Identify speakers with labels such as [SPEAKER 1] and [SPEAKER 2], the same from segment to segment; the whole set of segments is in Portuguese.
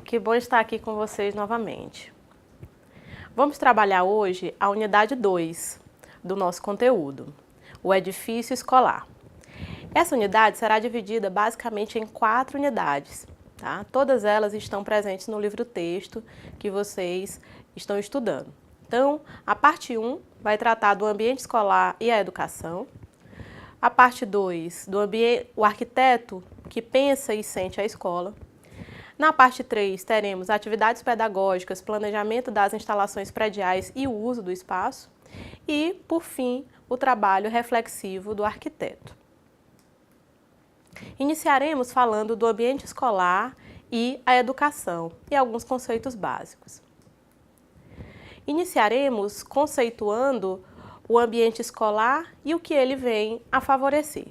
[SPEAKER 1] que bom estar aqui com vocês novamente. Vamos trabalhar hoje a unidade 2 do nosso conteúdo, o edifício escolar. Essa unidade será dividida basicamente em 4 unidades, tá? Todas elas estão presentes no livro-texto que vocês estão estudando. Então, a parte 1 vai tratar do ambiente escolar e a educação. A parte 2, o arquiteto que pensa e sente a escola. Na parte 3, teremos atividades pedagógicas, planejamento das instalações prediais e o uso do espaço. E, por fim, o trabalho reflexivo do arquiteto. Iniciaremos falando do ambiente escolar e a educação e alguns conceitos básicos. Iniciaremos conceituando o ambiente escolar e o que ele vem a favorecer.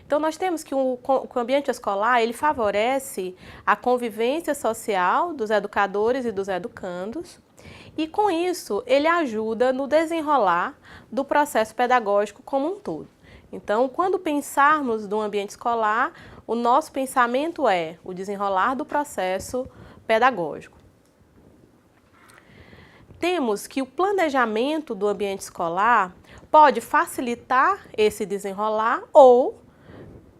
[SPEAKER 1] Então, nós temos que o ambiente escolar, ele favorece a convivência social dos educadores e dos educandos e, com isso, ele ajuda no desenrolar do processo pedagógico como um todo. Então, quando pensarmos no ambiente escolar, o nosso pensamento é o desenrolar do processo pedagógico. Temos que o planejamento do ambiente escolar pode facilitar esse desenrolar ou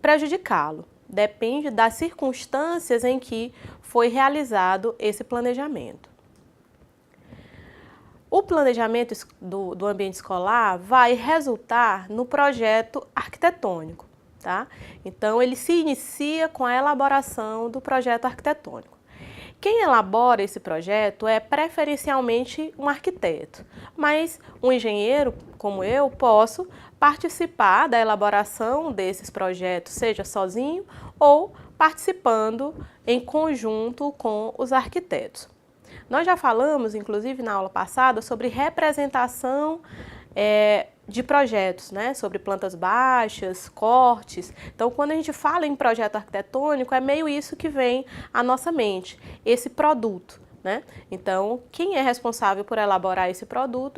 [SPEAKER 1] prejudicá-lo. Depende das circunstâncias em que foi realizado esse planejamento. O planejamento do ambiente escolar vai resultar no projeto arquitetônico, tá? Então, ele se inicia com a elaboração do projeto arquitetônico. Quem elabora esse projeto é preferencialmente um arquiteto, mas um engenheiro, como eu, posso participar da elaboração desses projetos, seja sozinho ou participando em conjunto com os arquitetos. Nós já falamos, inclusive na aula passada, sobre representação de projetos, né? Sobre plantas baixas, cortes. Então, quando a gente fala em projeto arquitetônico, é meio isso que vem à nossa mente, esse produto, né? Então, quem é responsável por elaborar esse produto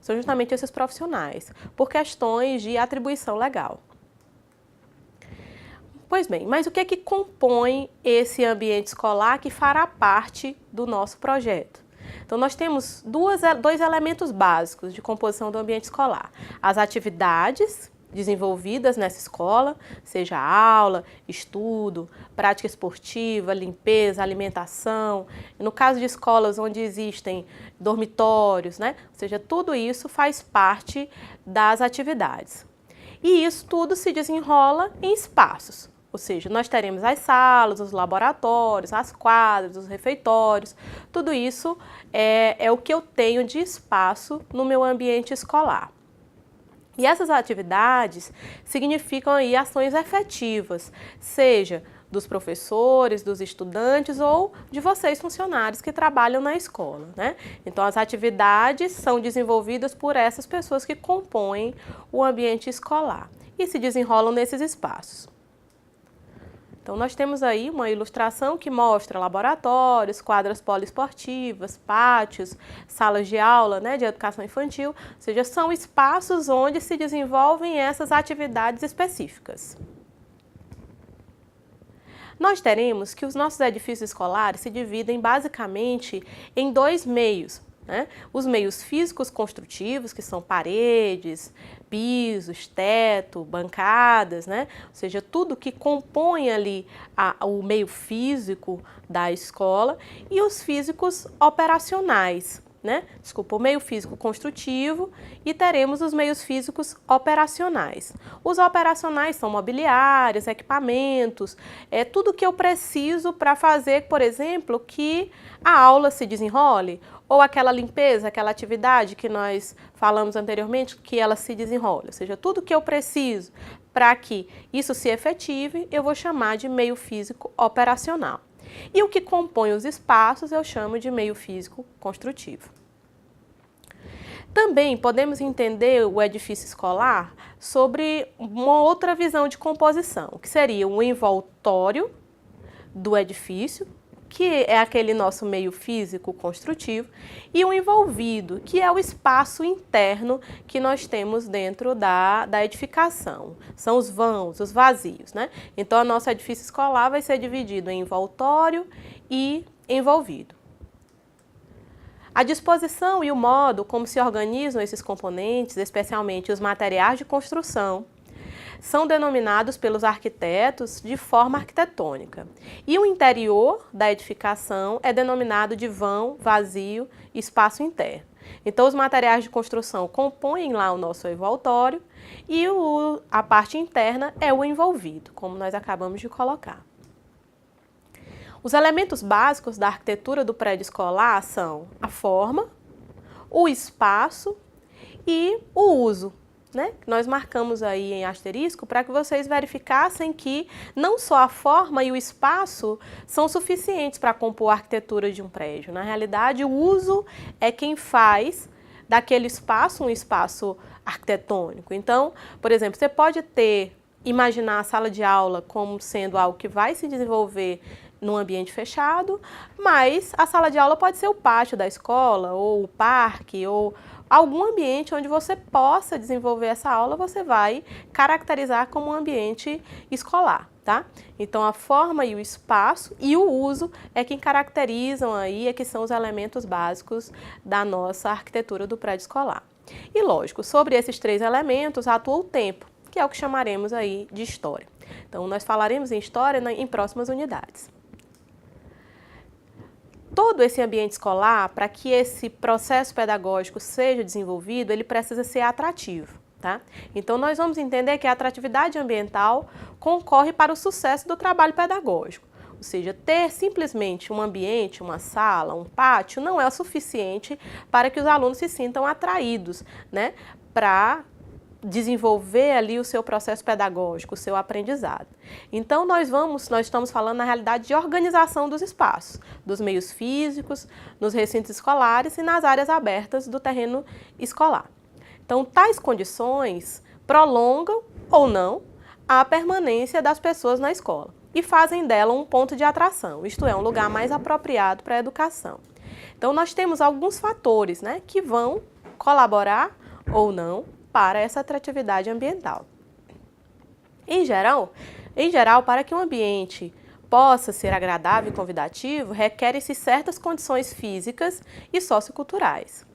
[SPEAKER 1] são justamente esses profissionais, por questões de atribuição legal. Pois bem, mas o que é que compõe esse ambiente escolar que fará parte do nosso projeto? Então, nós temos dois elementos básicos de composição do ambiente escolar. As atividades desenvolvidas nessa escola, seja aula, estudo, prática esportiva, limpeza, alimentação. No caso de escolas onde existem dormitórios, né? Ou seja, tudo isso faz parte das atividades. E isso tudo se desenrola em espaços. Ou seja, nós teremos as salas, os laboratórios, as quadras, os refeitórios. Tudo isso é o que eu tenho de espaço no meu ambiente escolar. E essas atividades significam aí ações efetivas, seja dos professores, dos estudantes ou de vocês, funcionários que trabalham na escola, né? Então, as atividades são desenvolvidas por essas pessoas que compõem o ambiente escolar e se desenrolam nesses espaços. Então, nós temos aí uma ilustração que mostra laboratórios, quadras poliesportivas, pátios, salas de aula, né, de educação infantil, ou seja, são espaços onde se desenvolvem essas atividades específicas. Nós teremos que os nossos edifícios escolares se dividem basicamente em 2 meios, né? Os meios físicos construtivos, que são paredes, pisos, teto, bancadas, né? Ou seja, tudo que compõe ali o meio físico da escola, e os físicos operacionais, né? Desculpa, o meio físico construtivo, e teremos os meios físicos operacionais. Os operacionais são mobiliários, equipamentos, tudo que eu preciso para fazer, por exemplo, que a aula se desenrole, ou aquela limpeza, aquela atividade que nós falamos anteriormente, que ela se desenrole. Ou seja, tudo que eu preciso para que isso se efetive, eu vou chamar de meio físico operacional. E o que compõe os espaços eu chamo de meio físico construtivo. Também podemos entender o edifício escolar sobre uma outra visão de composição, que seria o envoltório do edifício, que é aquele nosso meio físico construtivo, e o envolvido, que é o espaço interno que nós temos dentro da edificação. São os vãos, os vazios, né? Então, o nosso edifício escolar vai ser dividido em envoltório e envolvido. A disposição e o modo como se organizam esses componentes, especialmente os materiais de construção, são denominados pelos arquitetos de forma arquitetônica. E o interior da edificação é denominado de vão, vazio e espaço interno. Então, os materiais de construção compõem lá o nosso envoltório e a parte interna é o envolvido, como nós acabamos de colocar. Os elementos básicos da arquitetura do prédio escolar são a forma, o espaço e o uso, né? Nós marcamos aí em asterisco para que vocês verificassem que não só a forma e o espaço são suficientes para compor a arquitetura de um prédio. Na realidade, o uso é quem faz daquele espaço um espaço arquitetônico. Então, por exemplo, você pode imaginar a sala de aula como sendo algo que vai se desenvolver num ambiente fechado, mas a sala de aula pode ser o pátio da escola, ou o parque, ou algum ambiente onde você possa desenvolver essa aula, você vai caracterizar como um ambiente escolar, tá? Então, a forma e o espaço e o uso é quem caracterizam aí, que são os elementos básicos da nossa arquitetura do prédio escolar. E, lógico, sobre esses três elementos atua o tempo, que é o que chamaremos aí de história. Então, nós falaremos em história em próximas unidades. Todo esse ambiente escolar, para que esse processo pedagógico seja desenvolvido, ele precisa ser atrativo, tá? Então, nós vamos entender que a atratividade ambiental concorre para o sucesso do trabalho pedagógico. Ou seja, ter simplesmente um ambiente, uma sala, um pátio, não é o suficiente para que os alunos se sintam atraídos, né, para desenvolver ali o seu processo pedagógico, o seu aprendizado. Então, nós estamos falando na realidade de organização dos espaços, dos meios físicos, nos recintos escolares e nas áreas abertas do terreno escolar. Então, tais condições prolongam ou não a permanência das pessoas na escola e fazem dela um ponto de atração, isto é, um lugar mais apropriado para a educação. Então, nós temos alguns fatores, né, que vão colaborar ou não para essa atratividade ambiental. Em geral, para que um ambiente possa ser agradável e convidativo, requerem-se certas condições físicas e socioculturais.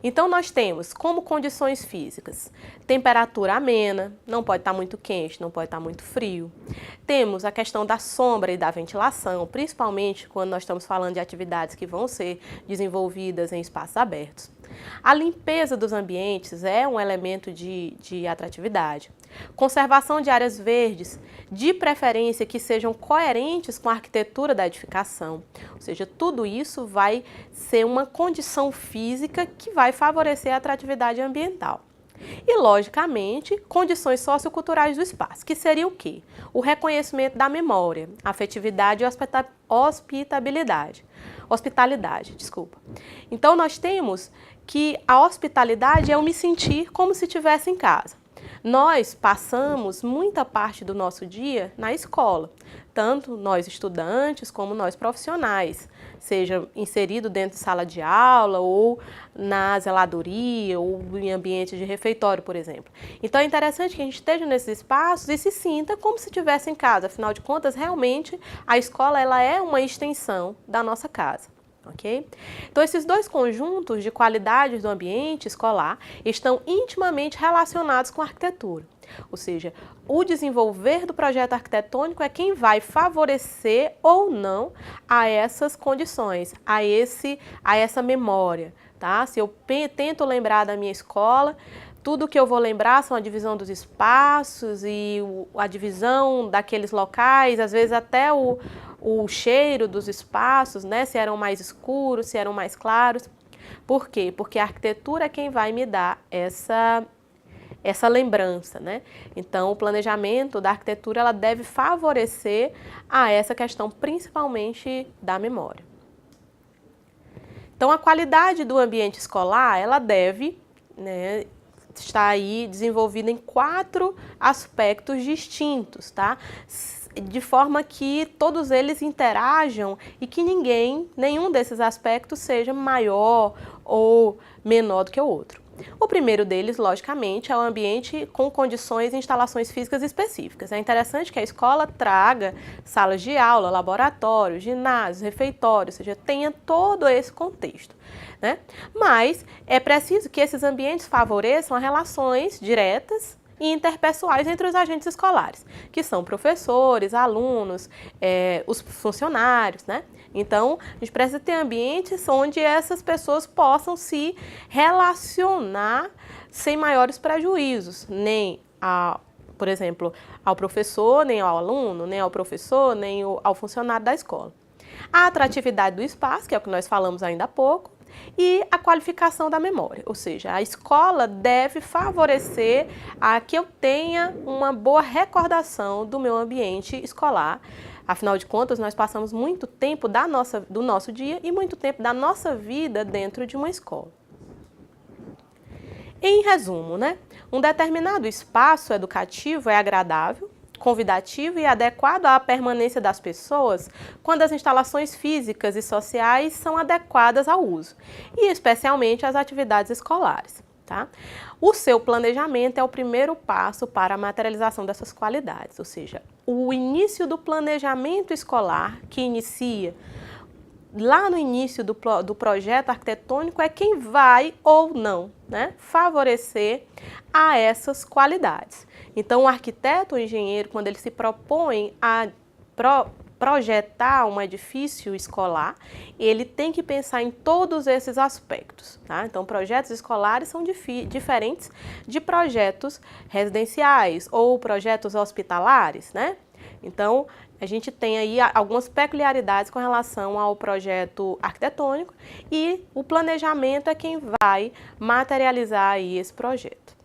[SPEAKER 1] Então, nós temos como condições físicas, temperatura amena, não pode estar muito quente, não pode estar muito frio. Temos a questão da sombra e da ventilação, principalmente quando nós estamos falando de atividades que vão ser desenvolvidas em espaços abertos. A limpeza dos ambientes é um elemento de atratividade. Conservação de áreas verdes, de preferência que sejam coerentes com a arquitetura da edificação. Ou seja, tudo isso vai ser uma condição física que vai favorecer a atratividade ambiental. E, logicamente, condições socioculturais do espaço, que seria o quê? O reconhecimento da memória, afetividade e hospitalidade. Então, nós temos que a hospitalidade é eu me sentir como se estivesse em casa. Nós passamos muita parte do nosso dia na escola, tanto nós estudantes como nós profissionais, seja inserido dentro de sala de aula ou na zeladoria ou em ambiente de refeitório, por exemplo. Então é interessante que a gente esteja nesses espaços e se sinta como se estivesse em casa. Afinal de contas, realmente a escola ela é uma extensão da nossa casa. Okay? Então, esses dois conjuntos de qualidades do ambiente escolar estão intimamente relacionados com a arquitetura. Ou seja, o desenvolver do projeto arquitetônico é quem vai favorecer ou não a essas condições, a essa memória. Tá? Se eu tento lembrar da minha escola, tudo que eu vou lembrar são a divisão dos espaços e a divisão daqueles locais, às vezes até o cheiro dos espaços, né? Se eram mais escuros, se eram mais claros. Por quê? Porque a arquitetura é quem vai me dar essa lembrança, né? Então, o planejamento da arquitetura ela deve favorecer a essa questão, principalmente da memória. Então, a qualidade do ambiente escolar, ela deve, né, estar aí desenvolvida em 4 aspectos distintos, tá? De forma que todos eles interajam e que nenhum desses aspectos seja maior ou menor do que o outro. O primeiro deles, logicamente, é o ambiente com condições e instalações físicas específicas. É interessante que a escola traga salas de aula, laboratórios, ginásios, refeitórios, ou seja, tenha todo esse contexto, né? Mas é preciso que esses ambientes favoreçam as relações diretas e interpessoais entre os agentes escolares, que são professores, alunos, os funcionários, né? Então, a gente precisa ter ambientes onde essas pessoas possam se relacionar sem maiores prejuízos, nem por exemplo, ao professor, nem ao aluno, nem ao professor, nem ao funcionário da escola. A atratividade do espaço, que é o que nós falamos ainda há pouco, e a qualificação da memória, ou seja, a escola deve favorecer a que eu tenha uma boa recordação do meu ambiente escolar. Afinal de contas, nós passamos muito tempo do nosso dia e muito tempo da nossa vida dentro de uma escola. Em resumo, né, um determinado espaço educativo é agradável, convidativo e adequado à permanência das pessoas quando as instalações físicas e sociais são adequadas ao uso, e especialmente às atividades escolares. Tá? O seu planejamento é o primeiro passo para a materialização dessas qualidades, ou seja, o início do planejamento escolar, que inicia lá no início do projeto arquitetônico, é quem vai ou não, né, favorecer a essas qualidades. Então, o arquiteto ou engenheiro, quando ele se propõe a projetar um edifício escolar, ele tem que pensar em todos esses aspectos. Tá? Então, projetos escolares são diferentes de projetos residenciais ou projetos hospitalares, né? Então, a gente tem aí algumas peculiaridades com relação ao projeto arquitetônico e o planejamento é quem vai materializar aí esse projeto.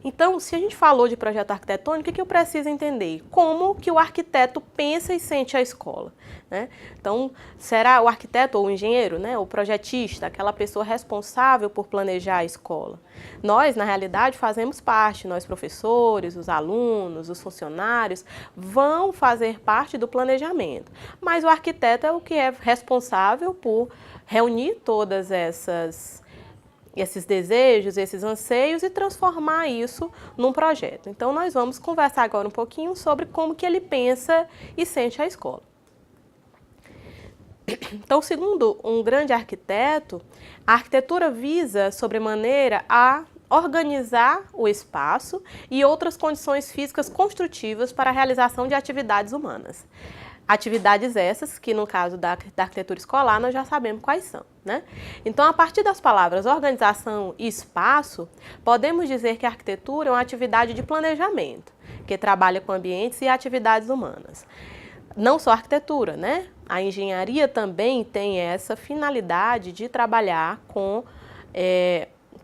[SPEAKER 1] Então, se a gente falou de projeto arquitetônico, o que eu preciso entender? Como que o arquiteto pensa e sente a escola, né? Então, será o arquiteto ou o engenheiro, né, o projetista, aquela pessoa responsável por planejar a escola? Nós, na realidade, fazemos parte, nós professores, os alunos, os funcionários, vão fazer parte do planejamento. Mas o arquiteto é o que é responsável por reunir todas esses desejos, esses anseios e transformar isso num projeto. Então, nós vamos conversar agora um pouquinho sobre como que ele pensa e sente a escola. Então, segundo um grande arquiteto, a arquitetura visa, sobremaneira, a organizar o espaço e outras condições físicas construtivas para a realização de atividades humanas. Atividades essas que, no caso da arquitetura escolar, nós já sabemos quais são, né? Então, a partir das palavras organização e espaço, podemos dizer que a arquitetura é uma atividade de planejamento, que trabalha com ambientes e atividades humanas. Não só a arquitetura, né? A engenharia também tem essa finalidade de trabalhar com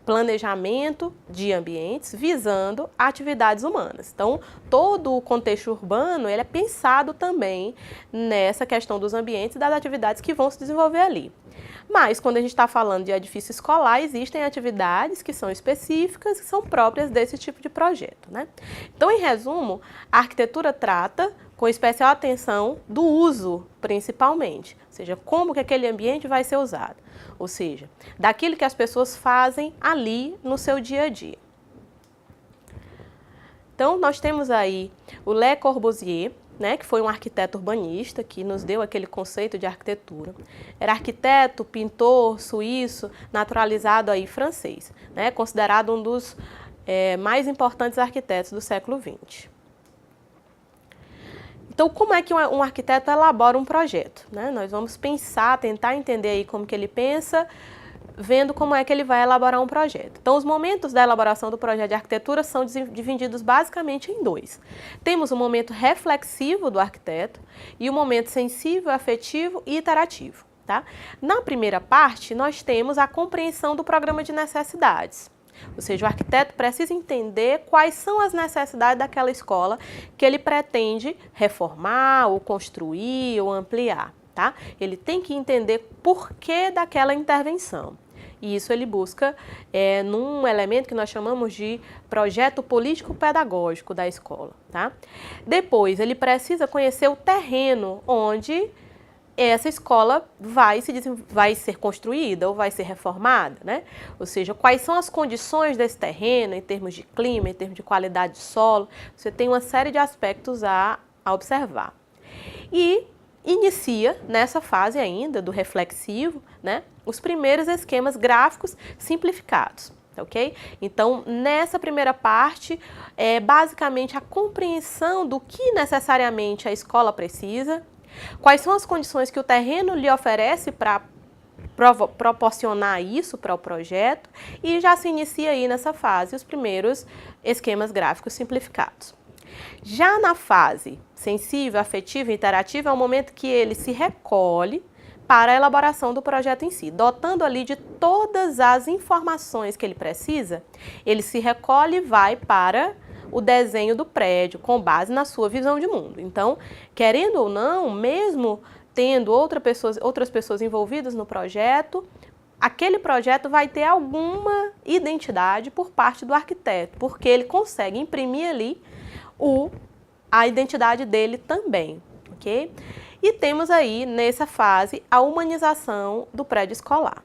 [SPEAKER 1] planejamento de ambientes visando atividades humanas. Então, todo o contexto urbano ele é pensado também nessa questão dos ambientes e das atividades que vão se desenvolver ali. Mas, quando a gente está falando de edifício escolar, existem atividades que são específicas, que são próprias desse tipo de projeto, né? Então, em resumo, a arquitetura trata com especial atenção do uso, principalmente, ou seja, como que aquele ambiente vai ser usado, ou seja, daquilo que as pessoas fazem ali no seu dia a dia. Então, nós temos aí o Le Corbusier, né, que foi um arquiteto urbanista que nos deu aquele conceito de arquitetura. Era arquiteto, pintor suíço, naturalizado aí francês, né, considerado um dos mais importantes arquitetos do século XX. Então, como é que um arquiteto elabora um projeto, né? Nós vamos pensar, tentar entender aí como que ele pensa, vendo como é que ele vai elaborar um projeto. Então, os momentos da elaboração do projeto de arquitetura são divididos basicamente em dois. Temos o momento reflexivo do arquiteto e o momento sensível, afetivo e iterativo. Tá? Na primeira parte, nós temos a compreensão do programa de necessidades. Ou seja, o arquiteto precisa entender quais são as necessidades daquela escola que ele pretende reformar, ou construir, ou ampliar. Tá? Ele tem que entender por que daquela intervenção. E isso ele busca num elemento que nós chamamos de projeto político-pedagógico da escola. Tá? Depois, ele precisa conhecer o terreno onde essa escola vai ser construída ou vai ser reformada, né? Ou seja, quais são as condições desse terreno em termos de clima, em termos de qualidade de solo. Você tem uma série de aspectos a observar. E inicia, nessa fase ainda do reflexivo, né, os primeiros esquemas gráficos simplificados. Ok? Então, nessa primeira parte, é basicamente a compreensão do que necessariamente a escola precisa, quais são as condições que o terreno lhe oferece para proporcionar isso para o projeto, e já se inicia aí nessa fase os primeiros esquemas gráficos simplificados. Já na fase sensível, afetiva e interativa é o momento que ele se recolhe para a elaboração do projeto em si, dotando ali de todas as informações que ele precisa, ele se recolhe e vai para o desenho do prédio com base na sua visão de mundo. Então, querendo ou não, mesmo tendo outras pessoas envolvidas no projeto, aquele projeto vai ter alguma identidade por parte do arquiteto, porque ele consegue imprimir ali a identidade dele também, ok? E temos aí, nessa fase, a humanização do prédio escolar.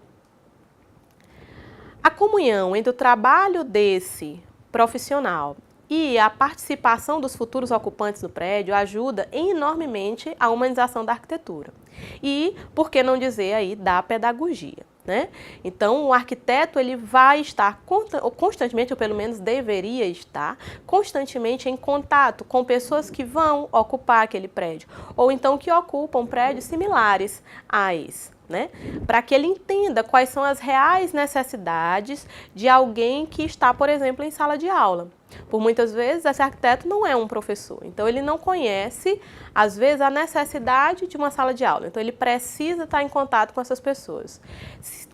[SPEAKER 1] A comunhão entre o trabalho desse profissional e a participação dos futuros ocupantes do prédio ajuda enormemente a humanização da arquitetura. E, por que não dizer aí, da pedagogia, né? Então, o arquiteto ele vai estar constantemente, ou pelo menos deveria estar, constantemente em contato com pessoas que vão ocupar aquele prédio, ou então que ocupam prédios similares a esse, né? Para que ele entenda quais são as reais necessidades de alguém que está, por exemplo, em sala de aula. Por muitas vezes, esse arquiteto não é um professor, então ele não conhece, às vezes, a necessidade de uma sala de aula. Então, ele precisa estar em contato com essas pessoas.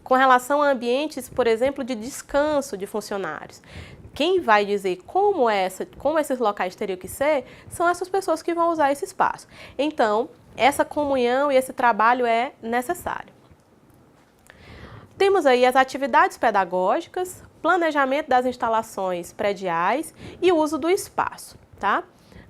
[SPEAKER 1] Com relação a ambientes, por exemplo, de descanso de funcionários, quem vai dizer como esses locais teriam que ser, são essas pessoas que vão usar esse espaço. Então, essa comunhão e esse trabalho é necessário. Temos aí as atividades pedagógicas, planejamento das instalações prediais e uso do espaço, tá?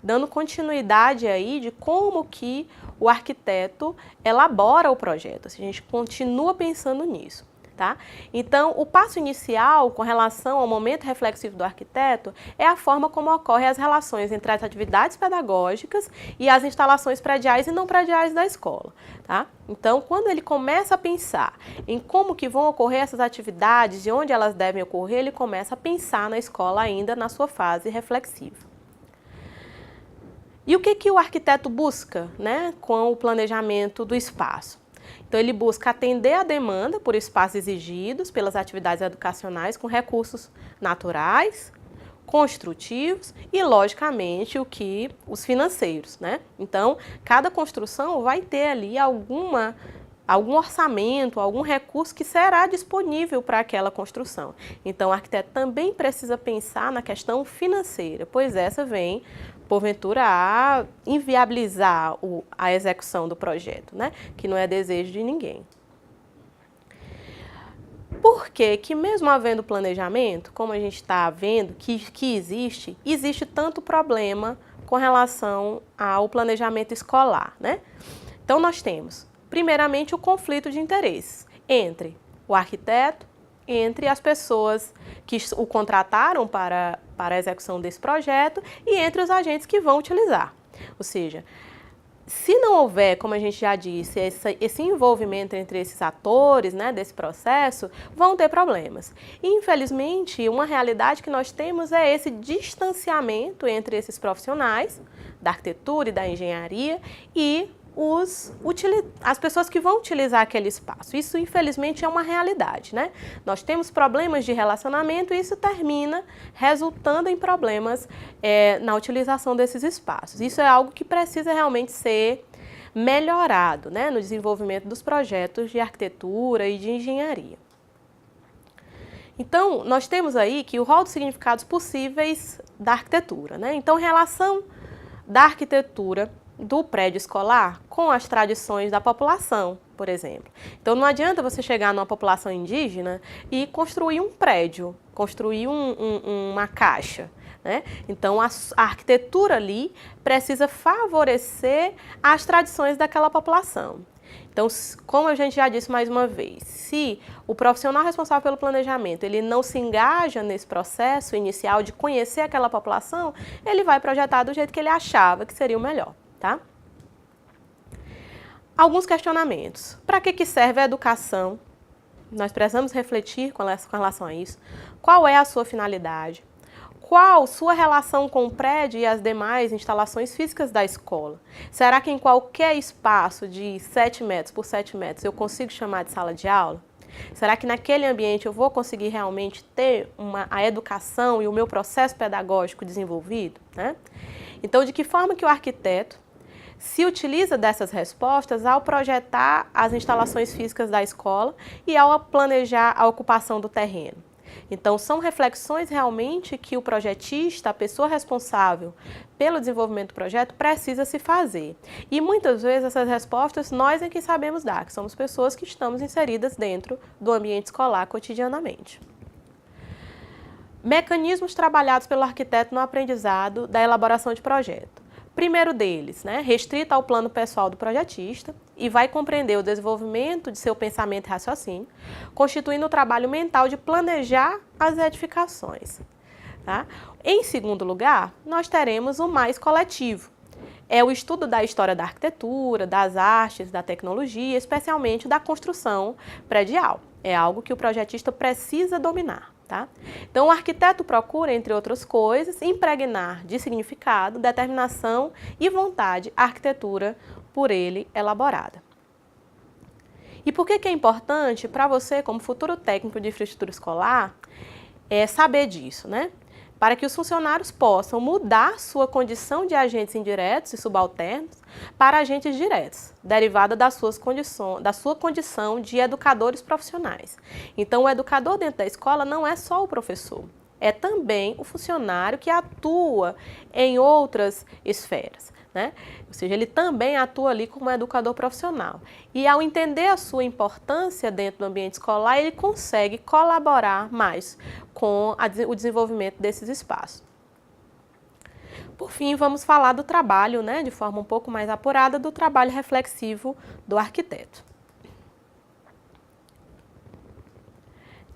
[SPEAKER 1] Dando continuidade aí de como que o arquiteto elabora o projeto, a gente continua pensando nisso. Tá? Então, o passo inicial com relação ao momento reflexivo do arquiteto é a forma como ocorrem as relações entre as atividades pedagógicas e as instalações prediais e não prediais da escola. Tá? Então, quando ele começa a pensar em como que vão ocorrer essas atividades e onde elas devem ocorrer, ele começa a pensar na escola ainda na sua fase reflexiva. E o que o arquiteto busca, né, com o planejamento do espaço? Então, ele busca atender a demanda por espaços exigidos pelas atividades educacionais com recursos naturais, construtivos e, logicamente, os financeiros, né? Então, cada construção vai ter ali algum orçamento, algum recurso que será disponível para aquela construção. Então, o arquiteto também precisa pensar na questão financeira, pois essa vem, porventura, a inviabilizar a execução do projeto, né? Que não é desejo de ninguém. Por que mesmo havendo planejamento, como a gente está vendo que existe tanto problema com relação ao planejamento escolar, né? Então, nós temos, primeiramente, o conflito de interesses entre o arquiteto, entre as pessoas que o contrataram para a execução desse projeto e entre os agentes que vão utilizar. Ou seja, se não houver, como a gente já disse, esse envolvimento entre esses atores, né, desse processo, vão ter problemas. E, infelizmente, uma realidade que nós temos é esse distanciamento entre esses profissionais da arquitetura e da engenharia e as pessoas que vão utilizar aquele espaço. Isso, infelizmente, é uma realidade, né? Nós temos problemas de relacionamento e isso termina resultando em problemas na utilização desses espaços. Isso é algo que precisa realmente ser melhorado, né, no desenvolvimento dos projetos de arquitetura e de engenharia. Então, nós temos aí que o rol de significados possíveis da arquitetura, né? Então, relação da arquitetura do prédio escolar com as tradições da população, por exemplo. Então, não adianta você chegar numa população indígena e construir um prédio, construir uma caixa, né? Então, a arquitetura ali precisa favorecer as tradições daquela população. Então, como a gente já disse mais uma vez, se o profissional responsável pelo planejamento ele não se engaja nesse processo inicial de conhecer aquela população, ele vai projetar do jeito que ele achava que seria o melhor, tá? Alguns questionamentos. Para que serve a educação? Nós precisamos refletir com relação a isso. Qual é a sua finalidade? Qual sua relação com o prédio e as demais instalações físicas da escola? Será que em qualquer espaço de 7 metros por 7 metros eu consigo chamar de sala de aula? Será que naquele ambiente eu vou conseguir realmente ter a educação e o meu processo pedagógico desenvolvido, né? Então, de que forma que o arquiteto se utiliza dessas respostas ao projetar as instalações físicas da escola e ao planejar a ocupação do terreno? Então, são reflexões realmente que o projetista, a pessoa responsável pelo desenvolvimento do projeto, precisa se fazer. E muitas vezes essas respostas nós é que sabemos dar, que somos pessoas que estamos inseridas dentro do ambiente escolar cotidianamente. Mecanismos trabalhados pelo arquiteto no aprendizado da elaboração de projeto. Primeiro deles, restrito ao plano pessoal do projetista e vai compreender o desenvolvimento de seu pensamento e raciocínio, constituindo o trabalho mental de planejar as edificações. Tá? Em segundo lugar, nós teremos o mais coletivo. É o estudo da história da arquitetura, das artes, da tecnologia, especialmente da construção predial. É algo que o projetista precisa dominar. Tá? Então, o arquiteto procura, entre outras coisas, impregnar de significado, determinação e vontade a arquitetura por ele elaborada. E por que é importante para você, como futuro técnico de infraestrutura escolar, saber disso, né? Para que os funcionários possam mudar sua condição de agentes indiretos e subalternos para agentes diretos, derivada da sua condição de educadores profissionais. Então, o educador dentro da escola não é só o professor, é também o funcionário que atua em outras esferas, né? Ou seja, ele também atua ali como educador profissional. E ao entender a sua importância dentro do ambiente escolar, ele consegue colaborar mais com o desenvolvimento desses espaços. Por fim, vamos falar do trabalho, de forma um pouco mais apurada, do trabalho reflexivo do arquiteto.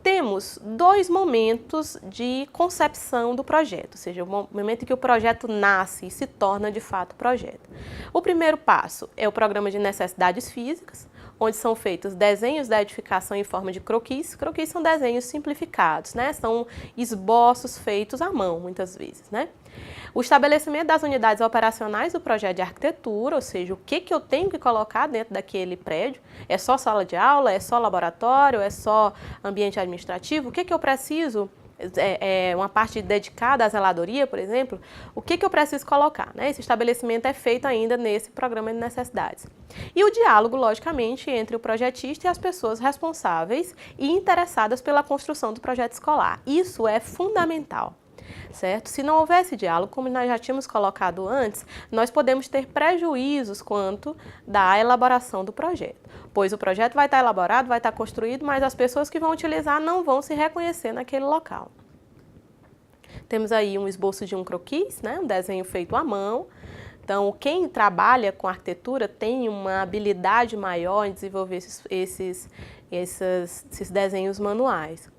[SPEAKER 1] Temos dois momentos de concepção do projeto, ou seja, o momento em que o projeto nasce e se torna de fato projeto. O primeiro passo é o programa de necessidades físicas, onde são feitos desenhos da edificação em forma de croquis. Croquis são desenhos simplificados, são esboços feitos à mão, muitas vezes, O estabelecimento das unidades operacionais do projeto de arquitetura, ou seja, o que eu tenho que colocar dentro daquele prédio, é só sala de aula, é só laboratório, é só ambiente administrativo, o que eu preciso, uma parte dedicada à zeladoria, por exemplo, o que eu preciso colocar, Esse estabelecimento é feito ainda nesse programa de necessidades. E o diálogo, logicamente, entre o projetista e as pessoas responsáveis e interessadas pela construção do projeto escolar. Isso é fundamental. Certo? Se não houver esse diálogo, como nós já tínhamos colocado antes, nós podemos ter prejuízos quanto da elaboração do projeto, pois o projeto vai estar elaborado, vai estar construído, mas as pessoas que vão utilizar não vão se reconhecer naquele local. Temos aí um esboço de um croquis, um desenho feito à mão. Então, quem trabalha com arquitetura tem uma habilidade maior em desenvolver esses desenhos manuais,